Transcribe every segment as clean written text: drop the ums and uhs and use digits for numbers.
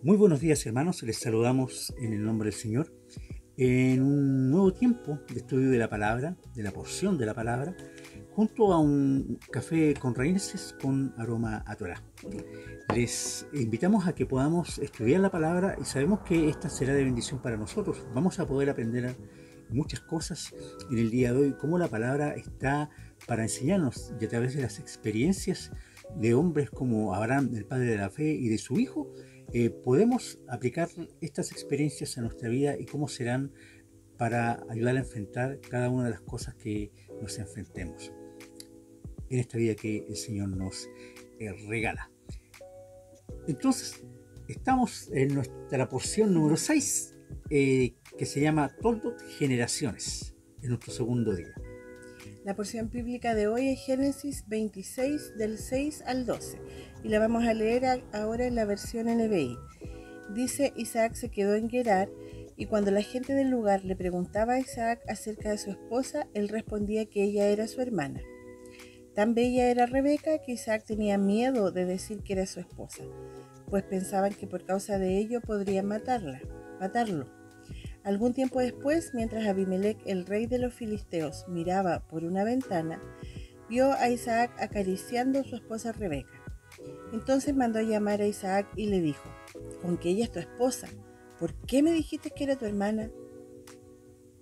Muy buenos días, hermanos, les saludamos en el nombre del Señor en un nuevo tiempo de estudio de la palabra, de la porción de la palabra, junto a un café con raíces con aroma a Torah. Les invitamos a que podamos estudiar la palabra y sabemos que esta será de bendición para nosotros. Vamos a poder aprender muchas cosas en el día de hoy, cómo la palabra está para enseñarnos, y a través de las experiencias de hombres como Abraham, el padre de la fe, y de su hijo, podemos aplicar estas experiencias a nuestra vida y cómo serán para ayudar a enfrentar cada una de las cosas que nos enfrentemos en esta vida que el Señor nos regala. Entonces, estamos en nuestra porción número 6, que se llama Toldot Generaciones, en nuestro segundo día. La porción bíblica de hoy es Génesis 26, del 6 al 12, y la vamos a leer ahora en la versión NBI. Dice: Isaac se quedó en Gerar, y cuando la gente del lugar le preguntaba a Isaac acerca de su esposa, él respondía que ella era su hermana. Tan bella era Rebeca que Isaac tenía miedo de decir que era su esposa, pues pensaban que por causa de ello podrían matarlo. Algún tiempo después, mientras Abimelec, el rey de los filisteos, miraba por una ventana, vio a Isaac acariciando a su esposa Rebeca. Entonces mandó a llamar a Isaac y le dijo: «¿Con que ella es tu esposa? ¿Por qué me dijiste que era tu hermana?»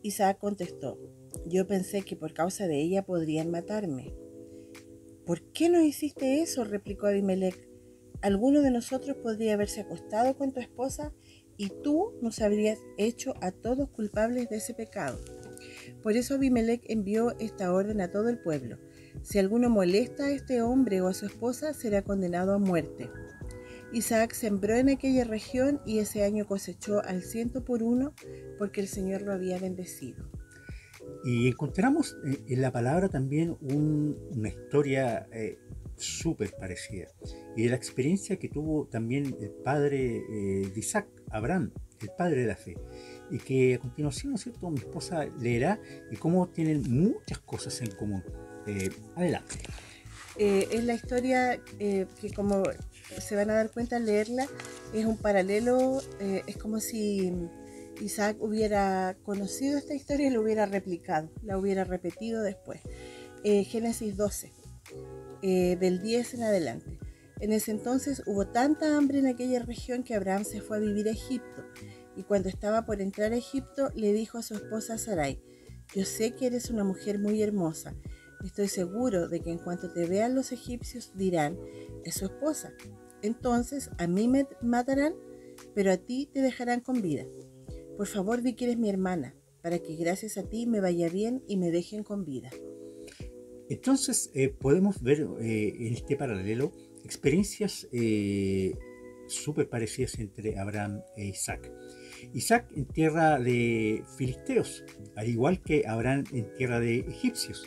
Isaac contestó: «Yo pensé que por causa de ella podrían matarme». «¿Por qué no hiciste eso?», replicó Abimelec. «Alguno de nosotros podría haberse acostado con tu esposa y tú nos habrías hecho a todos culpables de ese pecado». Por eso Abimelec envió esta orden a todo el pueblo: «Si alguno molesta a este hombre o a su esposa, será condenado a muerte». Isaac sembró en aquella región y ese año cosechó al 100 por 1, porque el Señor lo había bendecido. Y encontramos en la palabra también una historia súper parecida, y de la experiencia que tuvo también el padre de Isaac, Abraham, el padre de la fe, y que a continuación, ¿no es cierto?, mi esposa leerá, y cómo tienen muchas cosas en común. Adelante. Es la historia que, como se van a dar cuenta al leerla, es un paralelo, es como si Isaac hubiera conocido esta historia y la hubiera replicado, la hubiera repetido después. Génesis 12, del 10 en adelante. En ese entonces hubo tanta hambre en aquella región que Abraham se fue a vivir a Egipto, y cuando estaba por entrar a Egipto le dijo a su esposa Sarai: «Yo sé que eres una mujer muy hermosa. Estoy seguro de que en cuanto te vean los egipcios dirán: es su esposa. Entonces a mí me matarán, pero a ti te dejarán con vida. Por favor, di que eres mi hermana, para que gracias a ti me vaya bien y me dejen con vida». Entonces podemos ver en este paralelo experiencias súper parecidas entre Abraham e Isaac. Isaac en tierra de filisteos, al igual que Abraham en tierra de egipcios.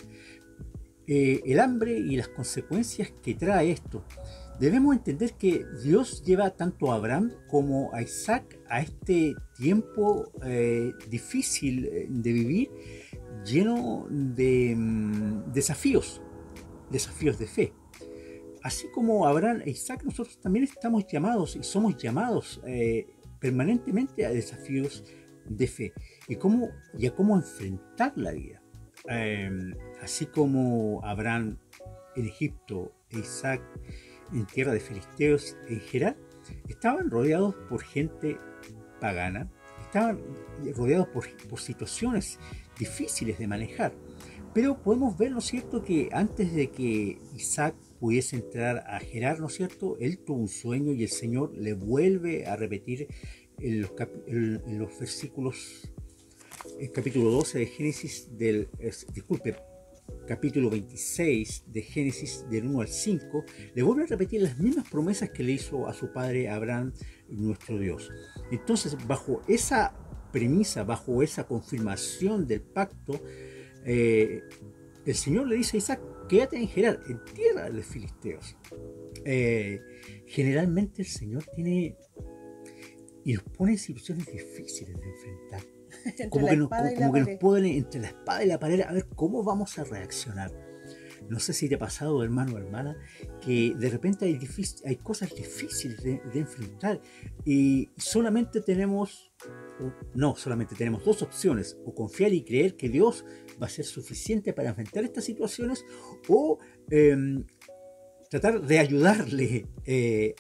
El hambre y las consecuencias que trae esto. Debemos entender que Dios lleva tanto a Abraham como a Isaac a este tiempo difícil de vivir, lleno de desafíos de fe. Así como Abraham e Isaac, nosotros también estamos llamados y somos llamados permanentemente a desafíos de fe y a cómo enfrentar la vida. Así como Abraham en Egipto e Isaac en tierra de filisteos en Gerar, estaban rodeados por gente pagana, estaban rodeados por situaciones difíciles de manejar. Pero podemos ver, ¿no es cierto?, que antes de que Isaac pudiese entrar a Gerar, ¿no es cierto?, él tuvo un sueño y el Señor le vuelve a repetir en los versículos, el capítulo 12 de Génesis, capítulo 26 de Génesis, del 1 al 5, le vuelve a repetir las mismas promesas que le hizo a su padre Abraham, nuestro Dios. Entonces, bajo esa premisa, bajo esa confirmación del pacto, el Señor le dice a Isaac: quédate en Gerar, en tierra de los filisteos. Generalmente el Señor tiene y nos pone en situaciones difíciles de enfrentar, como que nos ponen entre la espada y la pared, a ver cómo vamos a reaccionar. No sé si te ha pasado, hermano o hermana, que de repente hay cosas difíciles de enfrentar y no, solamente tenemos dos opciones: o confiar y creer que Dios va a ser suficiente para enfrentar estas situaciones, o tratar de ayudarle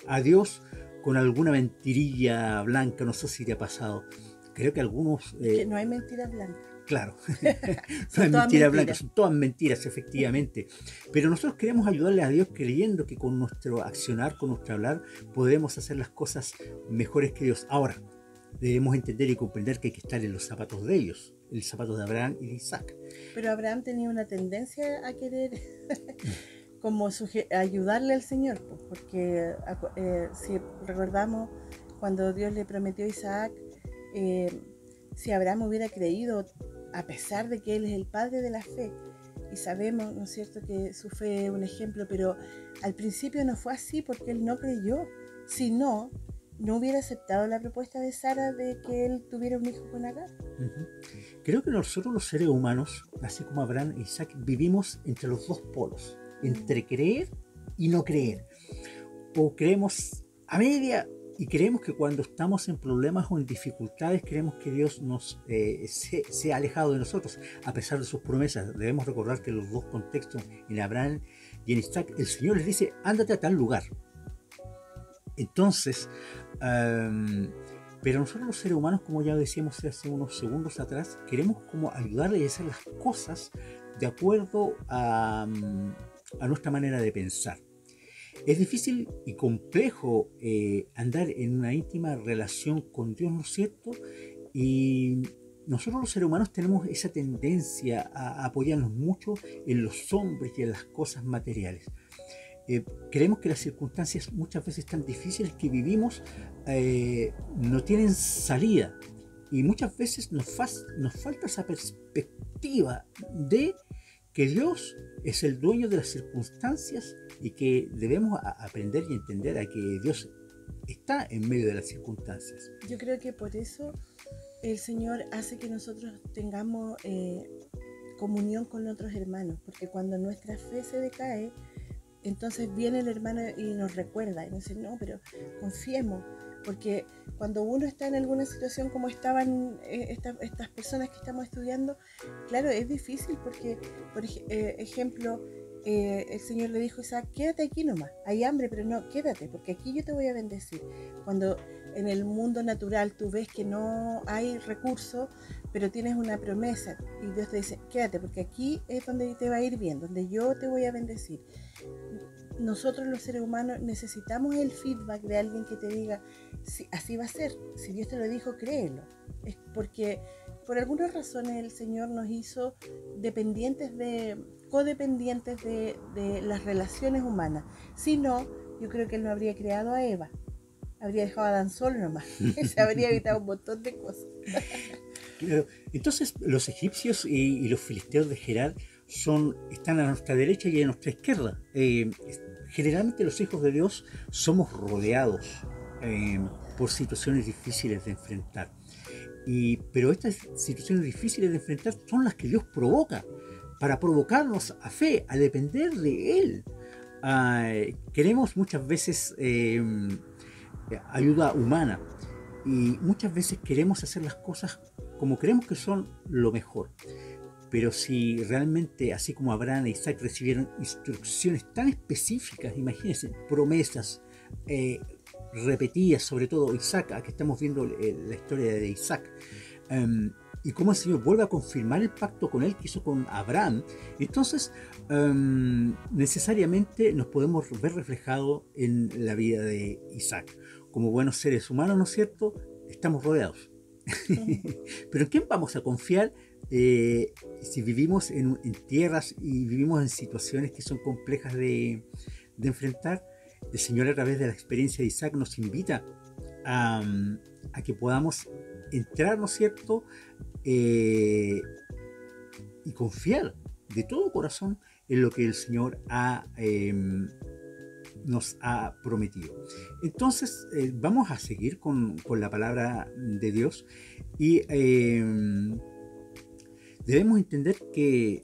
a Dios con alguna mentirilla blanca. No sé si te ha pasado. Creo que algunos... Que no hay mentiras blancas. Claro, no Son es todas mentira blanca, mentiras. son todas mentiras, efectivamente. Pero nosotros queremos ayudarle a Dios creyendo que con nuestro accionar, con nuestro hablar, podemos hacer las cosas mejores que Dios. Ahora, debemos entender y comprender que hay que estar en los zapatos de ellos, en los zapatos de Abraham y de Isaac. Pero Abraham tenía una tendencia a querer como ayudarle al Señor, pues, porque si recordamos cuando Dios le prometió a Isaac, si Abraham hubiera creído, a pesar de que él es el padre de la fe, y sabemos, ¿no es cierto?, que su fe es un ejemplo, pero al principio no fue así porque él no creyó. Si no, no hubiera aceptado la propuesta de Sara de que él tuviera un hijo con Agar. Ujú. Creo que nosotros los seres humanos, así como Abraham e Isaac, vivimos entre los dos polos, entre creer y no creer. O creemos a media y creemos que cuando estamos en problemas o en dificultades, creemos que Dios se ha alejado de nosotros, a pesar de sus promesas. Debemos recordar que en los dos contextos, en Abraham y en Isaac, el Señor les dice: ándate a tal lugar. Entonces, pero nosotros los seres humanos, como ya decíamos hace unos segundos atrás, queremos como ayudarle a hacer las cosas de acuerdo a nuestra manera de pensar. Es difícil y complejo andar en una íntima relación con Dios, ¿no es cierto? Y nosotros los seres humanos tenemos esa tendencia a apoyarnos mucho en los hombres y en las cosas materiales. Creemos que las circunstancias muchas veces tan difíciles que vivimos no tienen salida, y muchas veces nos falta esa perspectiva de que Dios es el dueño de las circunstancias y que debemos aprender y entender a que Dios está en medio de las circunstancias. Yo creo que por eso el Señor hace que nosotros tengamos comunión con otros hermanos, porque cuando nuestra fe se decae, entonces viene el hermano y nos recuerda y nos dice: no, pero confiemos, porque cuando uno está en alguna situación como estaban estas personas que estamos estudiando, claro, es difícil porque, por ejemplo, el Señor le dijo a Isaac: quédate aquí nomás, hay hambre, pero no, quédate, porque aquí yo te voy a bendecir. Cuando en el mundo natural tú ves que no hay recursos, pero tienes una promesa y Dios te dice: quédate, porque aquí es donde te va a ir bien, donde yo te voy a bendecir. Nosotros los seres humanos necesitamos el feedback de alguien que te diga: sí, así va a ser, si Dios te lo dijo, créelo. Es porque por algunas razones el Señor nos hizo codependientes de las relaciones humanas. Si no, yo creo que Él no habría creado a Eva, habría dejado a Adán solo nomás, se habría evitado un montón de cosas. Entonces los egipcios y los filisteos de Gerar están a nuestra derecha y a nuestra izquierda. Generalmente los hijos de Dios somos rodeados por situaciones difíciles de enfrentar. Pero estas situaciones difíciles de enfrentar son las que Dios provoca para provocarnos a fe, a depender de Él. Queremos muchas veces ayuda humana, y muchas veces queremos hacer las cosas como creemos que son lo mejor. Pero si realmente, así como Abraham e Isaac recibieron instrucciones tan específicas, imagínense, promesas repetidas, sobre todo Isaac, aquí estamos viendo la historia de Isaac, y cómo el Señor vuelve a confirmar el pacto con él que hizo con Abraham. Entonces necesariamente nos podemos ver reflejados en la vida de Isaac. Como buenos seres humanos, ¿no es cierto?, estamos rodeados. Pero ¿en quién vamos a confiar si vivimos en tierras y vivimos en situaciones que son complejas de enfrentar? El Señor, a través de la experiencia de Isaac, nos invita a que podamos entrar, ¿no es cierto?, y confiar de todo corazón en lo que el Señor nos ha prometido. Entonces vamos a seguir con la palabra de Dios, y debemos entender que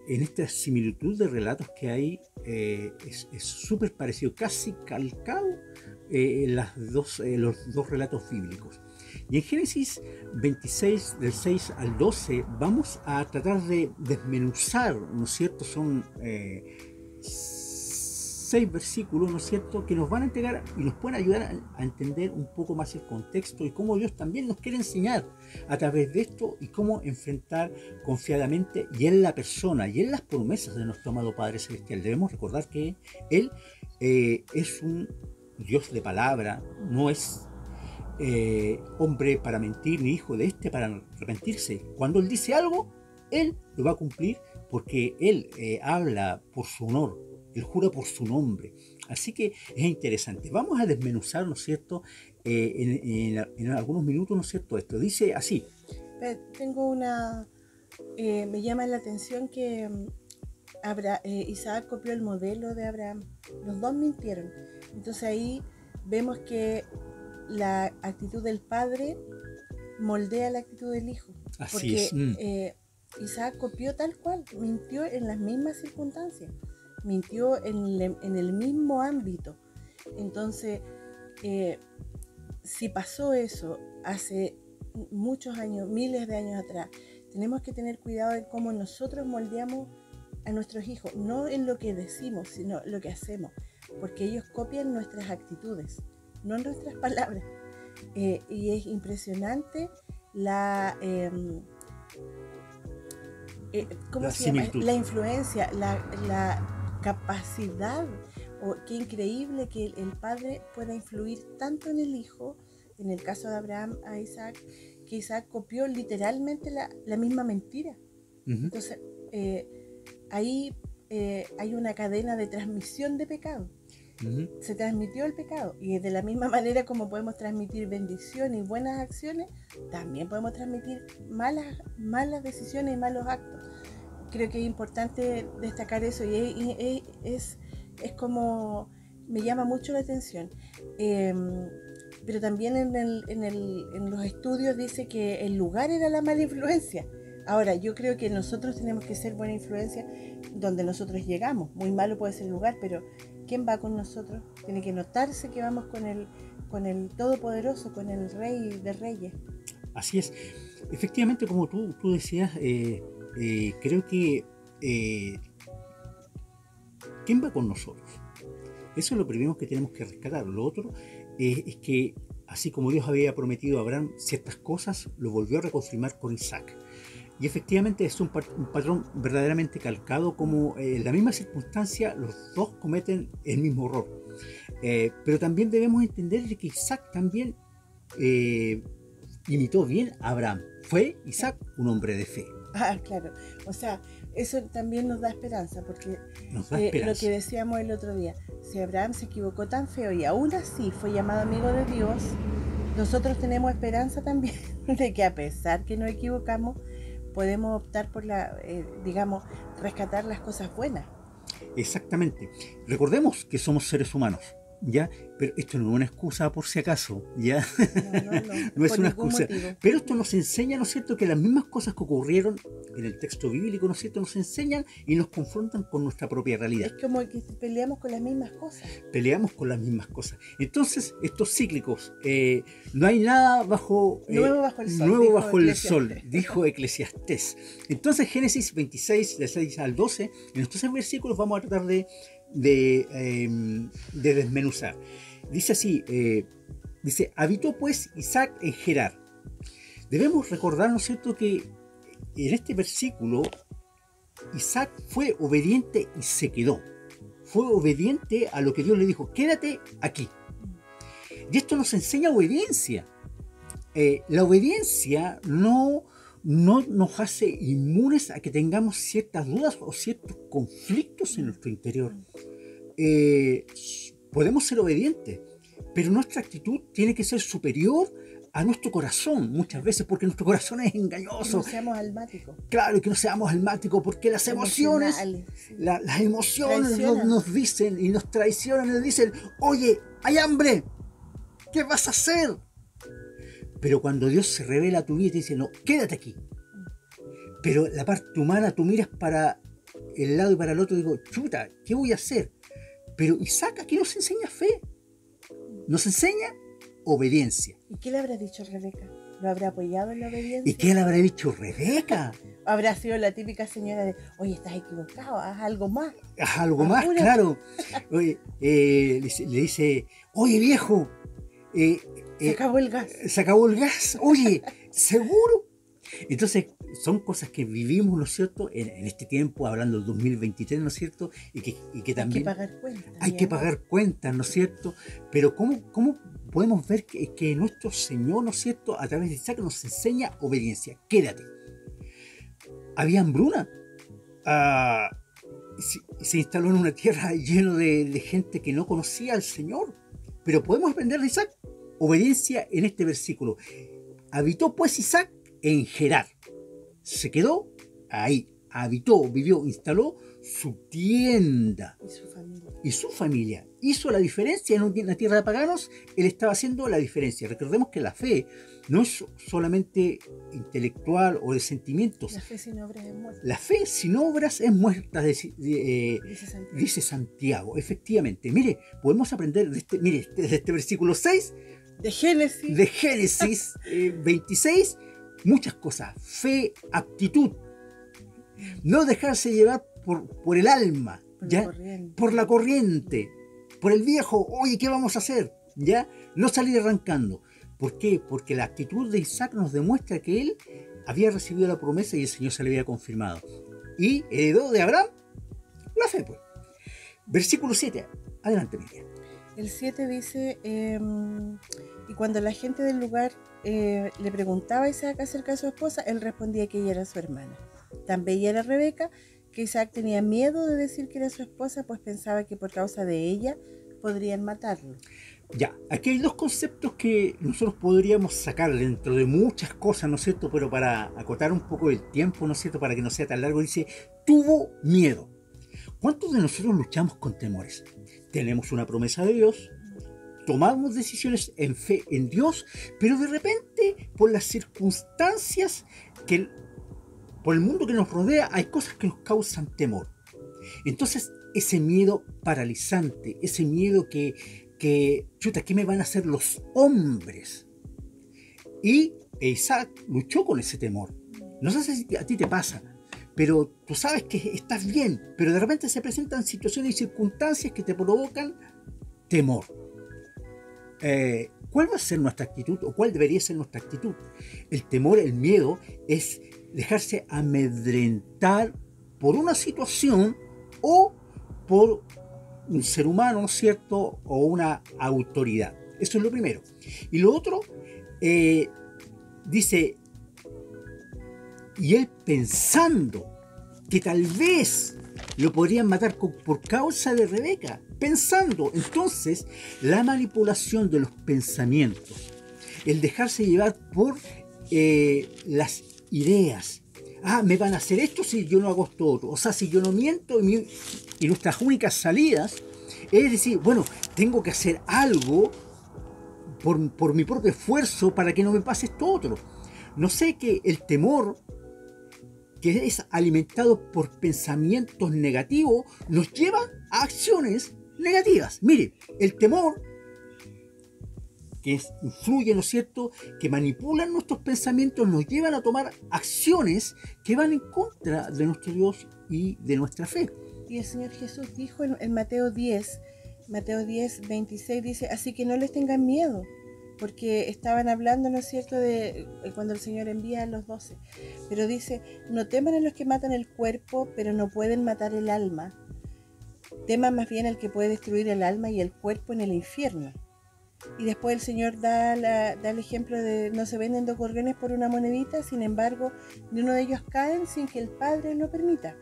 en esta similitud de relatos que hay, es súper parecido, casi calcado los dos relatos bíblicos. Y en Génesis 26, del 6 al 12, vamos a tratar de desmenuzar, ¿no es cierto? Son 6 versículos, ¿no es cierto?, que nos van a entregar y nos pueden ayudar a entender un poco más el contexto y cómo Dios también nos quiere enseñar a través de esto y cómo enfrentar confiadamente y en la persona y en las promesas de nuestro amado Padre Celestial. Debemos recordar que Él es un Dios de palabra, no es hombre para mentir ni hijo de este para arrepentirse. Cuando Él dice algo, Él lo va a cumplir porque Él habla por su honor, Él jura por su nombre. Así que es interesante. Vamos a desmenuzar, ¿no es cierto?, en algunos minutos, ¿no es cierto?, esto. Dice así. Tengo una... me llama la atención que Isaac copió el modelo de Abraham. Los dos mintieron. Entonces ahí vemos que la actitud del padre moldea la actitud del hijo. Así es. Isaac copió tal cual, mintió en las mismas circunstancias, mintió en el mismo ámbito. Entonces, si pasó eso hace muchos años, miles de años atrás, tenemos que tener cuidado en cómo nosotros moldeamos a nuestros hijos, no en lo que decimos, sino lo que hacemos, porque ellos copian nuestras actitudes, no nuestras palabras. Y es impresionante la ¿cómo se llama? La influencia, la capacidad, qué increíble que el padre pueda influir tanto en el hijo, en el caso de Abraham a Isaac, que Isaac copió literalmente la misma mentira. Entonces, ahí hay una cadena de transmisión de pecado. Se transmitió el pecado, y de la misma manera como podemos transmitir bendiciones y buenas acciones, también podemos transmitir malas decisiones y malos actos. Creo que es importante destacar eso, y es como me llama mucho la atención. Pero también en los estudios dice que el lugar era la mala influencia. Ahora, yo creo que nosotros tenemos que ser buena influencia donde nosotros llegamos. Muy malo puede ser el lugar, pero ¿quién va con nosotros? Tiene que notarse que vamos con el Todopoderoso, con el Rey de Reyes. Así es. Efectivamente, como tú decías, creo que ¿quién va con nosotros? Eso es lo primero que tenemos que rescatar. Lo otro es que, así como Dios había prometido a Abraham ciertas cosas, lo volvió a reconfirmar con Isaac. Y efectivamente es un patrón verdaderamente calcado, como en la misma circunstancia los dos cometen el mismo error. Pero también debemos entender que Isaac también imitó bien a Abraham. Fue Isaac un hombre de fe. Ah, claro. O sea, eso también nos da esperanza, porque Nos da esperanza. Lo que decíamos el otro día, si Abraham se equivocó tan feo y aún así fue llamado amigo de Dios, nosotros tenemos esperanza también de que a pesar que nos equivocamos, podemos optar por rescatar las cosas buenas. Exactamente. Recordemos que somos seres humanos, ¿ya? Pero esto no es una excusa por si acaso, ¿ya? No es una excusa. Motivo. Pero esto nos enseña, ¿no es cierto?, que las mismas cosas que ocurrieron en el texto bíblico, ¿no es cierto?, nos enseñan y nos confrontan con nuestra propia realidad. Es como que peleamos con las mismas cosas. Peleamos con las mismas cosas. Entonces, estos cíclicos, no hay nada nuevo bajo el sol. Nuevo bajo el sol, dijo Eclesiastés. Entonces, Génesis 26, del 6 al 12, en estos 6 versículos vamos a tratar de desmenuzar. Dice así, dice: habitó pues Isaac en Gerar. Debemos recordar, ¿no es cierto?, que en este versículo Isaac fue obediente y se quedó. Fue obediente a lo que Dios le dijo: quédate aquí. Y esto nos enseña obediencia. La obediencia no nos hace inmunes a que tengamos ciertas dudas o ciertos conflictos en nuestro interior. Podemos ser obedientes, pero nuestra actitud tiene que ser superior a nuestro corazón muchas veces, porque nuestro corazón es engañoso. Que no seamos almáticos. Claro, que no seamos almáticos, porque las emociones, las emociones nos dicen y nos traicionan y nos dicen: oye, hay hambre, ¿qué vas a hacer? Pero cuando Dios se revela a tu vida y te dice: no, quédate aquí. Pero la parte humana, tú miras para el lado y para el otro, digo, chuta, ¿qué voy a hacer? Pero Isaac aquí nos enseña fe, nos enseña obediencia. ¿Y qué le habrá dicho Rebeca? ¿Lo habrá apoyado en la obediencia? ¿Y qué le habrá dicho Rebeca? Habrá sido la típica señora de, oye, estás equivocado, haz algo más. Haz algo más, Apúrate. claro. Oye, le dice, oye viejo, Se acabó el gas. se acabó el gas, oye, ¿seguro? Entonces, son cosas que vivimos, ¿no es cierto?, en este tiempo, hablando del 2023, ¿no es cierto?, y que también Hay que pagar cuentas. hay que pagar cuentas, ¿no es cierto? Pero ¿cómo podemos ver que nuestro Señor, ¿no es cierto?, a través de Isaac nos enseña obediencia? Quédate. Había hambruna. Se instaló en una tierra llena de gente que no conocía al Señor. Pero podemos aprender de Isaac obediencia en este versículo. Habitó pues Isaac en Gerar. Se quedó ahí. Habitó, vivió, instaló su tienda. Y su familia. Hizo la diferencia en una tierra de paganos. Él estaba haciendo la diferencia. Recordemos que la fe no es solamente intelectual o de sentimientos. La fe sin obras es muerta. La fe sin obras es muerta, dice Santiago. Efectivamente. Mire, podemos aprender desde este versículo 6 de Génesis 26, muchas cosas. Fe, aptitud. No dejarse llevar por el alma, por la corriente, por el viejo, oye, ¿qué vamos a hacer? ¿Ya? No salir arrancando. ¿Por qué? Porque la actitud de Isaac nos demuestra que él había recibido la promesa y el Señor se le había confirmado. Y heredó de Abraham la fe, pues. Versículo 7. Adelante, Miriam. El 7 dice, y cuando la gente del lugar le preguntaba a Isaac acerca de su esposa, él respondía que ella era su hermana. Tan bella era Rebeca que Isaac tenía miedo de decir que era su esposa, pues pensaba que por causa de ella podrían matarlo. Ya, aquí hay dos conceptos que nosotros podríamos sacar dentro de muchas cosas, ¿no es cierto? Pero para acotar un poco el tiempo, ¿no es cierto? Para que no sea tan largo, dice, tuvo miedo. ¿Cuántos de nosotros luchamos con temores? Tenemos una promesa de Dios, tomamos decisiones en fe en Dios, pero de repente, por las circunstancias, por el mundo que nos rodea, hay cosas que nos causan temor. Entonces, ese miedo paralizante, ese miedo chuta, ¿qué me van a hacer los hombres? Y Isaac luchó con ese temor. No sé si a ti te pasa, pero tú sabes que estás bien, pero de repente se presentan situaciones y circunstancias que te provocan temor. ¿Cuál va a ser nuestra actitud o cuál debería ser nuestra actitud? El temor, el miedo, es dejarse amedrentar por una situación o por un ser humano, ¿no es cierto? O una autoridad. Eso es lo primero. Y lo otro, dice, y él pensando que tal vez lo podrían matar por causa de Rebeca, pensando, entonces, la manipulación de los pensamientos, el dejarse llevar por las ideas. Me van a hacer esto si yo no hago esto otro. O sea, si yo no miento y nuestras únicas salidas es decir, bueno, tengo que hacer algo por mi propio esfuerzo para que no me pase esto otro. No sé, que el temor que es alimentado por pensamientos negativos nos lleva a acciones negativas. Mire, el temor que influye, ¿no es cierto?, que manipulan nuestros pensamientos, nos llevan a tomar acciones que van en contra de nuestro Dios y de nuestra fe. Y el Señor Jesús dijo en Mateo 10, 26, dice, así que no les tengan miedo, porque estaban hablando, ¿no es cierto?, de cuando el Señor envía a los 12. Pero dice, no teman a los que matan el cuerpo, pero no pueden matar el alma. Teman más bien al que puede destruir el alma y el cuerpo en el infierno. Y después el Señor da el ejemplo de no se venden 2 gorriones por una monedita, sin embargo, ni uno de ellos caen sin que el Padre lo permita.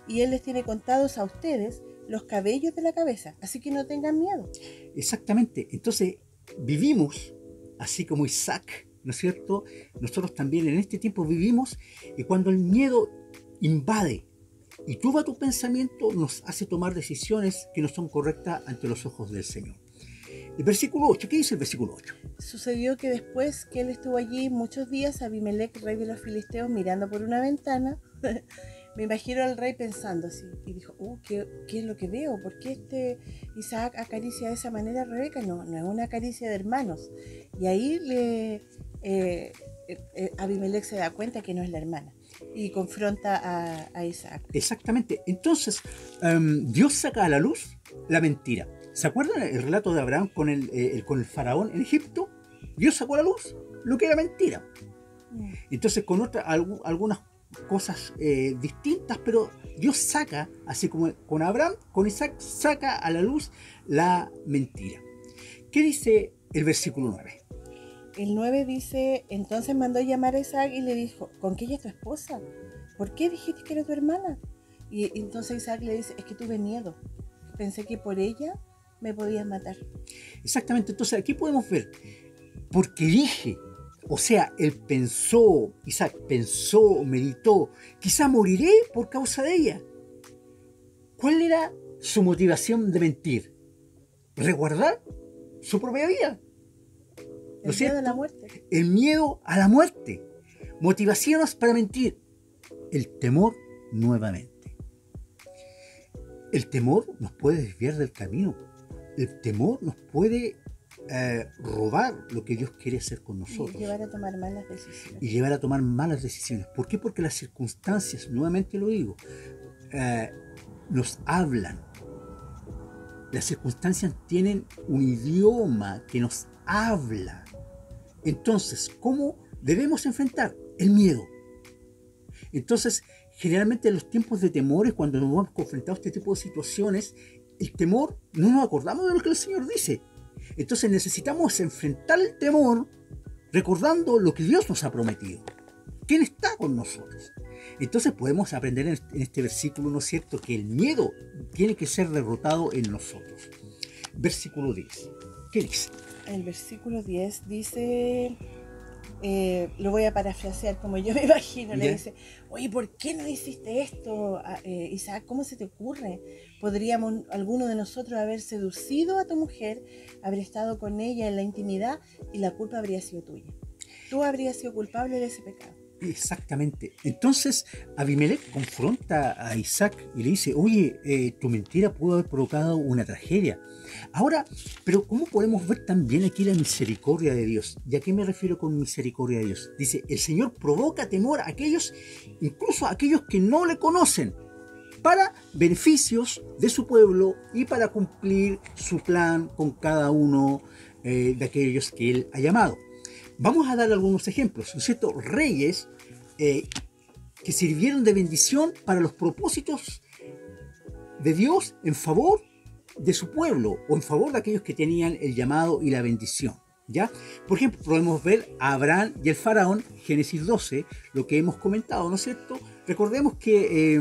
Y Él les tiene contados a ustedes los cabellos de la cabeza, así que no tengan miedo. Exactamente. Entonces, vivimos así como Isaac, ¿no es cierto? Nosotros también en este tiempo vivimos, y cuando el miedo invade y turba tu pensamiento, nos hace tomar decisiones que no son correctas ante los ojos del Señor. El versículo 8, ¿qué dice el versículo 8? Sucedió que después que él estuvo allí muchos días, Abimelech, rey de los filisteos, mirando por una ventana, Me imagino al rey pensando así, y dijo, ¿qué es lo que veo? ¿Por qué Isaac acaricia de esa manera a Rebeca? No, no es una caricia de hermanos. Y ahí Abimelech se da cuenta que no es la hermana y confronta a Isaac. Exactamente. Entonces, Dios saca a la luz la mentira. ¿Se acuerdan el relato de Abraham con el faraón en Egipto? Dios sacó a la luz lo que era mentira. Entonces, con algunas cosas distintas, pero Dios saca, así como con Abraham, con Isaac, saca a la luz la mentira. ¿Qué dice el versículo 9? El 9 dice, entonces mandó llamar a Isaac y le dijo, ¿con qué ella es tu esposa? ¿Por qué dijiste que era tu hermana? Y entonces Isaac le dice, es que tuve miedo. Pensé que por ella me podías matar. Exactamente, entonces aquí podemos ver, porque dije, o sea, él pensó, Isaac pensó, meditó, quizá moriré por causa de ella. ¿Cuál era su motivación de mentir? Resguardar su propia vida. ¿No es cierto? El miedo a la muerte. El miedo a la muerte. Motivaciones para mentir. El temor nuevamente. El temor nos puede desviar del camino. El temor nos puede robar lo que Dios quiere hacer con nosotros. Y llevar a tomar malas decisiones. Y llevar a tomar malas decisiones. ¿Por qué? Porque las circunstancias, nuevamente lo digo, nos hablan. Las circunstancias tienen un idioma que nos habla. Entonces, ¿cómo debemos enfrentar? El miedo. Entonces, generalmente en los tiempos de temores, cuando nos hemos confrontado a este tipo de situaciones, el temor, no nos acordamos de lo que el Señor dice. Entonces necesitamos enfrentar el temor recordando lo que Dios nos ha prometido. ¿Quién está con nosotros? Entonces podemos aprender en este versículo, ¿no es cierto?, que el miedo tiene que ser derrotado en nosotros. Versículo 10. ¿Qué dice? El versículo 10 dice, lo voy a parafrasear como yo me imagino, le dice, oye, ¿por qué no hiciste esto, Isaac? ¿Cómo se te ocurre? ¿Podríamos alguno de nosotros haber seducido a tu mujer, haber estado con ella en la intimidad y la culpa habría sido tuya? Tú habrías sido culpable de ese pecado. Exactamente. Entonces Abimelech confronta a Isaac y le dice, oye, tu mentira pudo haber provocado una tragedia. Ahora, pero ¿cómo podemos ver también aquí la misericordia de Dios? ¿Y a qué me refiero con misericordia de Dios? Dice, el Señor provoca temor a aquellos, incluso a aquellos que no le conocen, para beneficios de su pueblo y para cumplir su plan con cada uno de aquellos que Él ha llamado. Vamos a dar algunos ejemplos, ¿no es cierto? Reyes que sirvieron de bendición para los propósitos de Dios en favor de su pueblo o en favor de aquellos que tenían el llamado y la bendición. ¿Ya? Por ejemplo, podemos ver a Abraham y el faraón, Génesis 12, lo que hemos comentado, ¿no es cierto? Recordemos que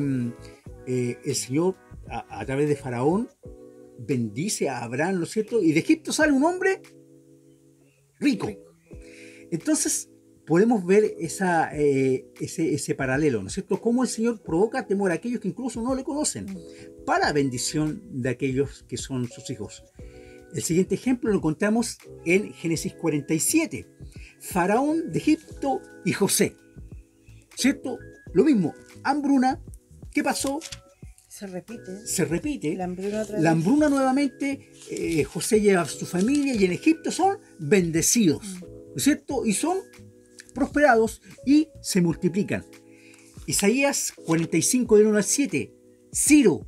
el Señor a través de faraón bendice a Abraham, ¿no es cierto? Y de Egipto sale un hombre rico. Entonces podemos ver ese paralelo, ¿no es cierto? Cómo el Señor provoca temor a aquellos que incluso no le conocen, para bendición de aquellos que son sus hijos. El siguiente ejemplo lo encontramos en Génesis 47. Faraón de Egipto y José. ¿Cierto? Lo mismo, hambruna. ¿Qué pasó? Se repite. Se repite. La hambruna otra vez. La hambruna nuevamente. José lleva a su familia y en Egipto son bendecidos. ¿No es cierto? Y son prosperados y se multiplican. Isaías 45, del 1 al 7. Ciro,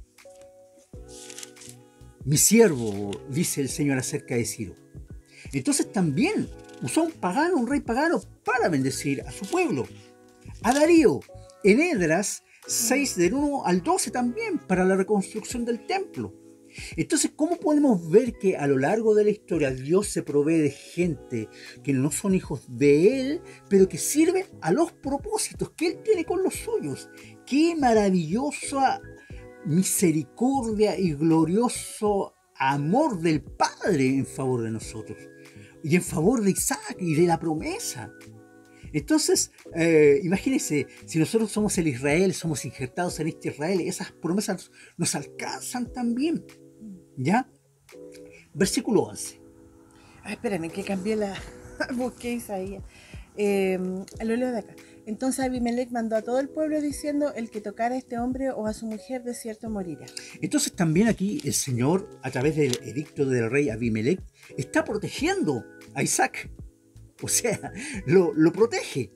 mi siervo, dice el Señor acerca de Ciro. Entonces también usó un pagano, un rey pagano, para bendecir a su pueblo. A Darío, en Esdras 6, del 1 al 12 también, para la reconstrucción del templo. Entonces, ¿cómo podemos ver que a lo largo de la historia Dios se provee de gente que no son hijos de Él, pero que sirven a los propósitos que Él tiene con los suyos? ¡Qué maravillosa misericordia y glorioso amor del Padre en favor de nosotros! Y en favor de Isaac y de la promesa. Entonces, imagínense, si nosotros somos el Israel, somos injertados en este Israel, esas promesas nos alcanzan también. ¿Ya? Versículo 11. Espérame, que cambié la... Busqué Isaías. Lo leo de acá. Entonces Abimelech mandó a todo el pueblo diciendo: el que tocara a este hombre o a su mujer de cierto morirá. Entonces también aquí el Señor, a través del edicto del rey Abimelech, está protegiendo a Isaac. O sea, lo protege.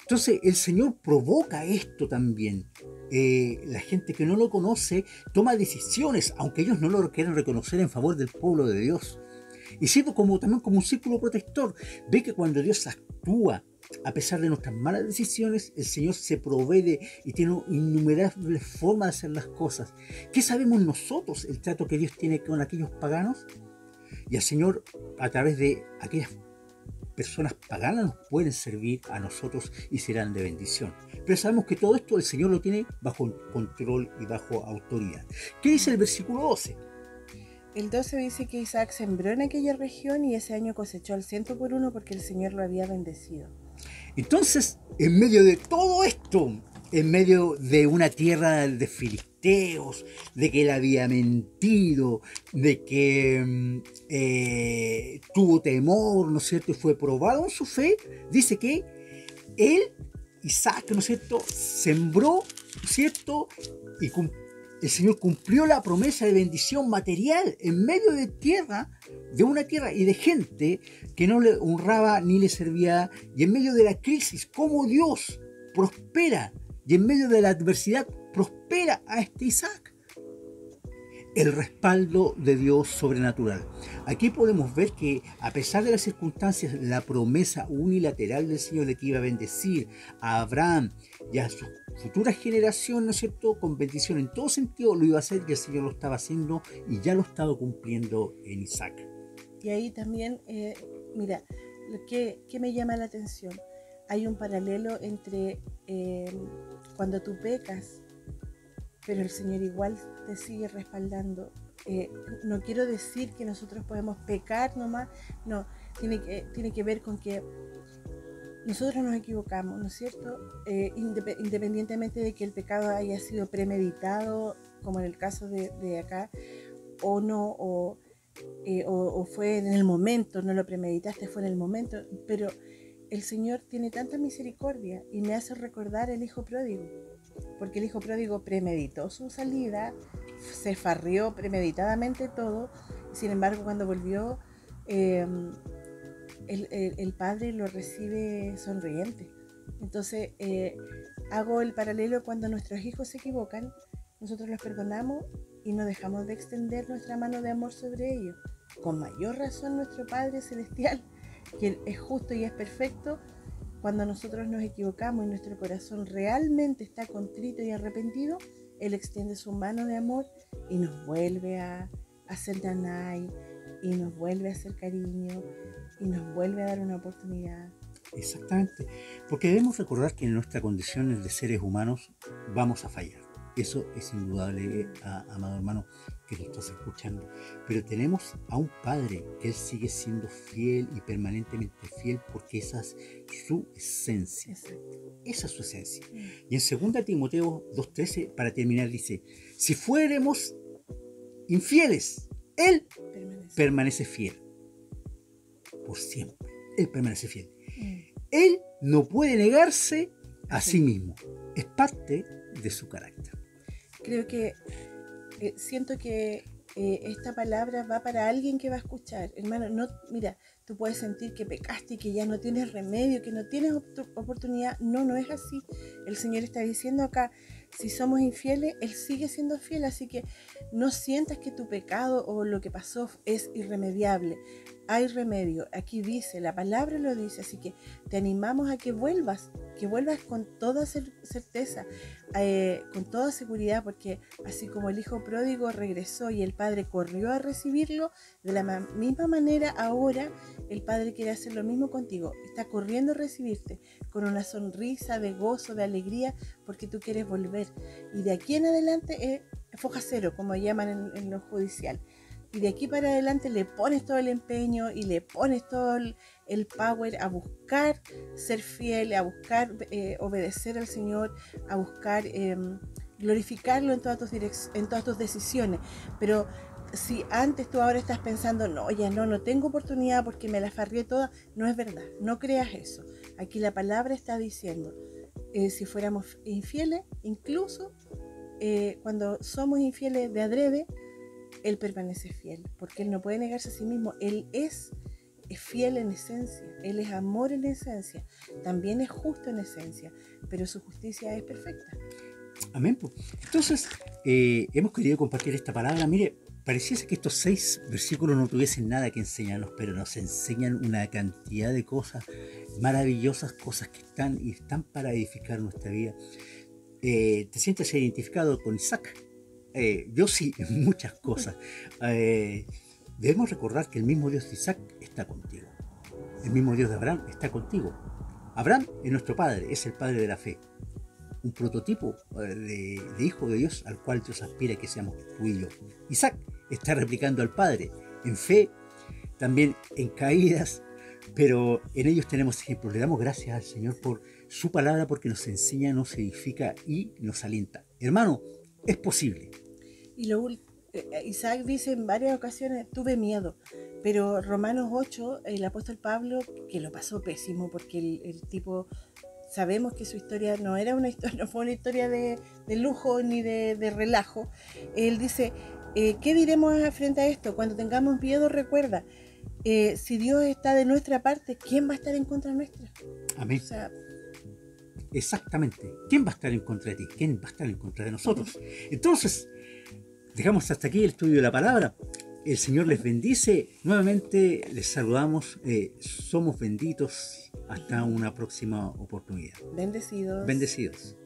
Entonces el Señor provoca esto también. La gente que no lo conoce toma decisiones, aunque ellos no lo quieren reconocer, en favor del pueblo de Dios. Y siendo también como un círculo protector. Ve que cuando Dios actúa, a pesar de nuestras malas decisiones, el Señor se provee y tiene innumerables formas de hacer las cosas. ¿Qué sabemos nosotros el trato que Dios tiene con aquellos paganos? Y el Señor, a través de aquellas personas paganas, nos pueden servir a nosotros y serán de bendición. Pero sabemos que todo esto el Señor lo tiene bajo control y bajo autoridad. ¿Qué dice el versículo 12? El 12 dice que Isaac sembró en aquella región y ese año cosechó al 100 por uno porque el Señor lo había bendecido. Entonces, en medio de todo esto, en medio de una tierra de filisteos, de que él había mentido, de que tuvo temor, ¿no es cierto?, y fue probado en su fe, dice que él, Isaac, ¿no es cierto?, sembró, ¿no es cierto?, y el Señor cumplió la promesa de bendición material en medio de tierra, de una tierra y de gente que no le honraba ni le servía, y en medio de la crisis, cómo Dios prospera, y en medio de la adversidad prospera a este Isaac. El respaldo de Dios sobrenatural. Aquí podemos ver que a pesar de las circunstancias, la promesa unilateral del Señor de que iba a bendecir a Abraham y a sus futuras generaciones, ¿no es cierto?, con bendición en todo sentido, lo iba a hacer, y el Señor lo estaba haciendo y ya lo estaba cumpliendo en Isaac. Y ahí también, mira, ¿qué me llama la atención? Hay un paralelo entre cuando tú pecas, pero el Señor igual te sigue respaldando. No quiero decir que nosotros podemos pecar nomás, no, tiene que ver con que nosotros nos equivocamos, ¿no es cierto? Independientemente de que el pecado haya sido premeditado, como en el caso de acá, o no, o fue en el momento, no lo premeditaste, fue en el momento, pero el Señor tiene tanta misericordia y me hace recordar el hijo pródigo, porque el hijo pródigo premeditó su salida, se farrió premeditadamente todo, sin embargo cuando volvió el padre lo recibe sonriente. Entonces hago el paralelo: cuando nuestros hijos se equivocan, nosotros los perdonamos y no dejamos de extender nuestra mano de amor sobre ellos. Con mayor razón nuestro Padre Celestial, quien es justo y es perfecto, cuando nosotros nos equivocamos y nuestro corazón realmente está contrito y arrepentido, Él extiende su mano de amor y nos vuelve a hacer nanay, y nos vuelve a hacer cariño, y nos vuelve a dar una oportunidad. Exactamente, porque debemos recordar que en nuestras condiciones de seres humanos vamos a fallar. Eso es indudable, amado hermano, que lo estás escuchando. Pero tenemos a un Padre que Él sigue siendo fiel y permanentemente fiel, porque esa es su esencia. Exacto. Esa es su esencia. Y en 2 Timoteo 2:13, para terminar, dice: si fuéramos infieles, Él permanece fiel. Por siempre. Él permanece fiel. Él no puede negarse a sí mismo. Es parte de su carácter. Creo que siento que esta palabra va para alguien que va a escuchar. Hermano, no, mira, tú puedes sentir que pecaste y que ya no tienes remedio, que no tienes oportunidad. No es así. El Señor está diciendo acá: si somos infieles, Él sigue siendo fiel, así que no sientas que tu pecado o lo que pasó es irremediable. Hay remedio, aquí dice, la palabra lo dice, así que te animamos a que vuelvas con toda certeza, con toda seguridad, porque así como el hijo pródigo regresó y el padre corrió a recibirlo, de la misma manera ahora el Padre quiere hacer lo mismo contigo. Está corriendo a recibirte con una sonrisa de gozo, de alegría, porque tú quieres volver. Y de aquí en adelante es foja cero, como llaman en lo judicial. Y de aquí para adelante le pones todo el empeño y le pones todo el power a buscar ser fiel, a buscar obedecer al Señor, a buscar glorificarlo en todas tus decisiones. Pero si antes tú ahora estás pensando: no, ya no tengo oportunidad porque me la farrié toda, no es verdad, no creas eso. Aquí la palabra está diciendo, si fuéramos infieles, incluso cuando somos infieles de adrede, Él permanece fiel, porque Él no puede negarse a sí mismo. Él es fiel en esencia, Él es amor en esencia, también es justo en esencia, pero su justicia es perfecta. Amén. Po. Entonces, hemos querido compartir esta palabra. Mire, pareciese que estos 6 versículos no tuviesen nada que enseñarnos, pero nos enseñan una cantidad de cosas maravillosas, cosas que están para edificar nuestra vida. ¿Te sientes identificado con Isaac? Yo sí, en muchas cosas. Debemos recordar que el mismo Dios de Isaac está contigo. El mismo Dios de Abraham está contigo. Abraham es nuestro padre, es el padre de la fe. Un prototipo de hijo de Dios al cual Dios aspira que seamos tú y yo. Isaac está replicando al Padre en fe, también en caídas, pero en ellos tenemos ejemplos. Le damos gracias al Señor por su palabra, porque nos enseña, nos edifica y nos alienta. Hermano, es posible. Y Isaac dice en varias ocasiones, tuve miedo, pero Romanos 8, el apóstol Pablo, que lo pasó pésimo porque el tipo... Sabemos que su historia no era una historia, no fue una historia de lujo ni de relajo. Él dice, ¿qué diremos frente a esto? Cuando tengamos miedo, recuerda, si Dios está de nuestra parte, ¿quién va a estar en contra nuestra? Amén. O sea, exactamente. ¿Quién va a estar en contra de ti? ¿Quién va a estar en contra de nosotros? Entonces, dejamos hasta aquí el estudio de la palabra. El Señor les bendice. Nuevamente les saludamos. Somos benditos. Hasta una próxima oportunidad. Bendecidos. Bendecidos.